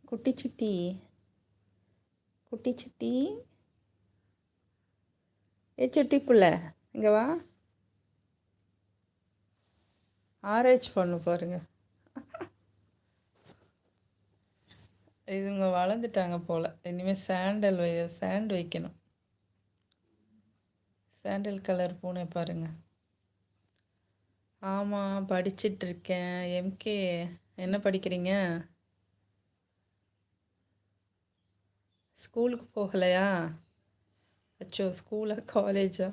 குட்டி சுட்டி குட்டி சுட்டி சுட்டி புள்ள இங்கே வா. ஆராய்ச்சி பண்ணு பாருங்க. இதுங்க வளர்ந்துட்டாங்க போல். இனிமேல் சாண்ட் வைக்கணும். சாண்டல் கலர் பூனை பாருங்க. ஆமாம், படிச்சிட்ருக்கேன். எம்கே. என்ன படிக்கிறீங்க? ஸ்கூலுக்கு போகலையா? அச்சோ, ஸ்கூலா காலேஜா?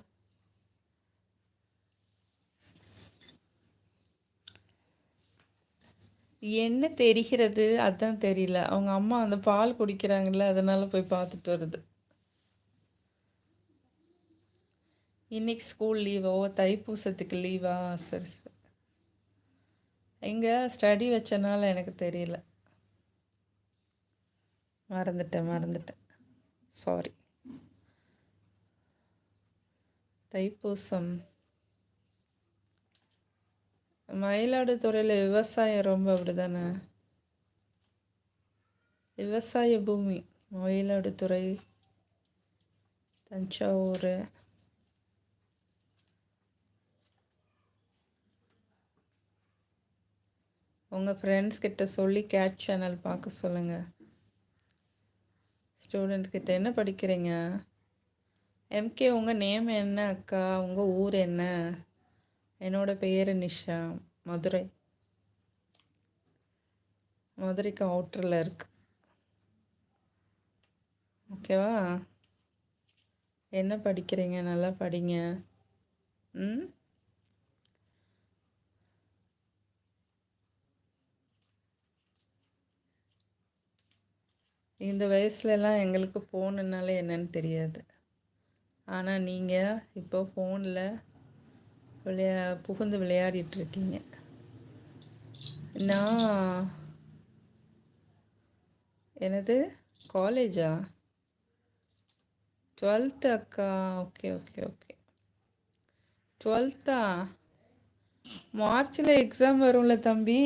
என்ன தெரிகிறது அதான் தெரியல. அவங்க அம்மா அந்த பால் குடிக்கிறாங்கல்ல, அதனால போய் பார்த்துட்டு வருது. இன்னைக்கு ஸ்கூல் லீவோ? தைப்பூசத்துக்கு லீவா? சரி சரி. எங்கே ஸ்டடி வச்சனால எனக்கு தெரியல. மறந்துட்டேன். சாரி. தைப்பூசம் மயிலாடுதுறையில் விவசாயம் ரொம்ப அப்படிதானே? விவசாய பூமி மயிலாடுதுறை, தஞ்சாவூர். உங்கள் ஃப்ரெண்ட்ஸ் கிட்ட சொல்லி கேட் சேனல் பார்க்க சொல்லுங்கள். ஸ்டூடெண்ட்ஸ் கிட்ட. என்ன படிக்கிறீங்க? எம்கே. உங்கள் நேம் என்ன அக்கா? உங்கள் ஊர் என்ன? என்னோட பேர் நிஷா. மதுரைக்கு அவுட்டரில் இருக்கு. ஓகேவா? என்ன படிக்கிறீங்க? நல்லா படிங்க. இந்த வயசுலலாம் எங்களுக்கு ஃபோனுனாலே என்னன்னு தெரியாது. ஆனால் நீங்கள் இப்போ ஃபோனில் புகுந்து விளையாடிட்டுருக்கீங்க. நான் என்னது காலேஜா? 12th அக்கா. ஓகே. 12th மார்ச்சில் எக்ஸாம் வரும்ல தம்பி.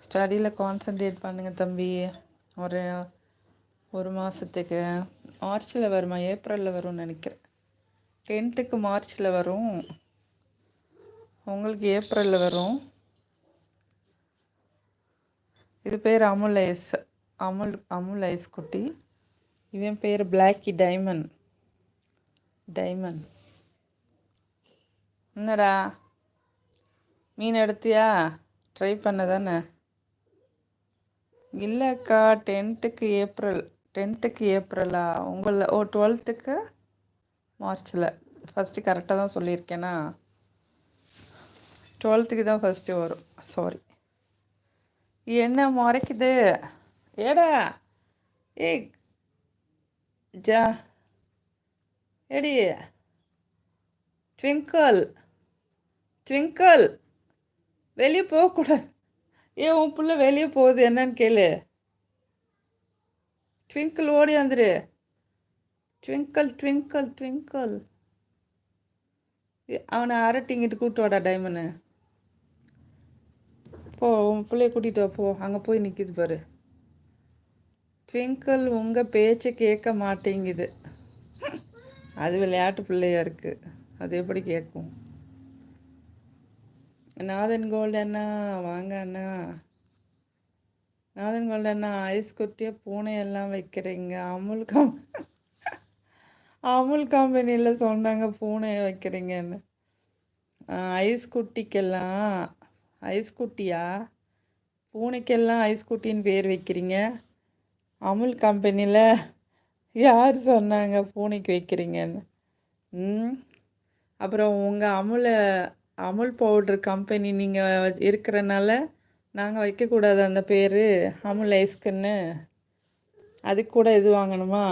ஸ்டடியில் கான்சன்ட்ரேட் பண்ணுங்கள் தம்பி. ஒரு மாதத்துக்கு மார்ச்சில் வருமா? ஏப்ரலில் வரும்னு நினைக்கிறேன். 10th மார்ச்சில் வரும், உங்களுக்கு ஏப்ரலில் வரும். இது பேர் அமுல் ஐஸ் குட்டி. இவன் பேர் பிளாக்கி டைமண்ட். என்னடா மீன் எடுத்தியா? ட்ரை பண்ண தானே? இல்லைக்கா, 10th ஏப்ரலா? 12th மார்ச்சில். ஃபஸ்ட்டு கரெக்டாக தான் சொல்லியிருக்கேனா? 12th தான் ஃபஸ்ட்டு வரும். சாரி. என்ன முறைக்குது? ஏடா ஜா எடி ட்விங்கிள் வெளியே போகக்கூடாது. உன் பிள்ளை வெளியே போகுது, என்னன்னு கேளு. ட்விங்கிள் ஓடி வந்துரு. ட்விங்கிள் அவனை அரட்டிங்கிட்டு கூப்பிட்டு வாடா டைமண்டு. போ, உன் பிள்ளைய கூட்டிகிட்டு வா. போ, அங்கே போய் நிற்கிது பாரு. ட்விங்கிள் உங்கள் பேச்சை கேட்க மாட்டேங்குது. அது விளையாட்டு பிள்ளையா இருக்குது, அது எப்படி கேட்கும்? நாதன் கோல்டு அண்ணா வாங்க அண்ணா. நாதன் கோல்டு அண்ணா, ஐஸ் குட்டியாக பூனையெல்லாம் வைக்கிறீங்க. அமுல் கம்பெனியில் சொன்னாங்க பூனையை வைக்கிறீங்கன்னு. ஐஸ் குட்டியா? பூனைக்கெல்லாம் ஐஸ் குட்டின்னு பேர் வைக்கிறீங்க. அமுல் கம்பெனியில் யார் சொன்னாங்க பூனைக்கு வைக்கிறீங்கன்னு? அப்புறம் உங்கள் அமுல் பவுட்ரு கம்பெனி நீங்கள் இருக்கிறனால நாங்கள் வைக்கக்கூடாது அந்த பேர், அமுல் ஐஸ்க்குன்னு. அதுக்கு கூட இது வாங்கணுமா?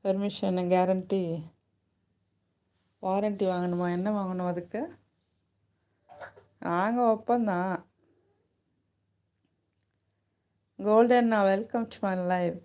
பெர்மிஷனு, வாரண்ட்டி வாங்கணுமா? என்ன வாங்கணும் அதுக்கு? நாங்கள் வைப்போம்தான். Golden, welcome to my life.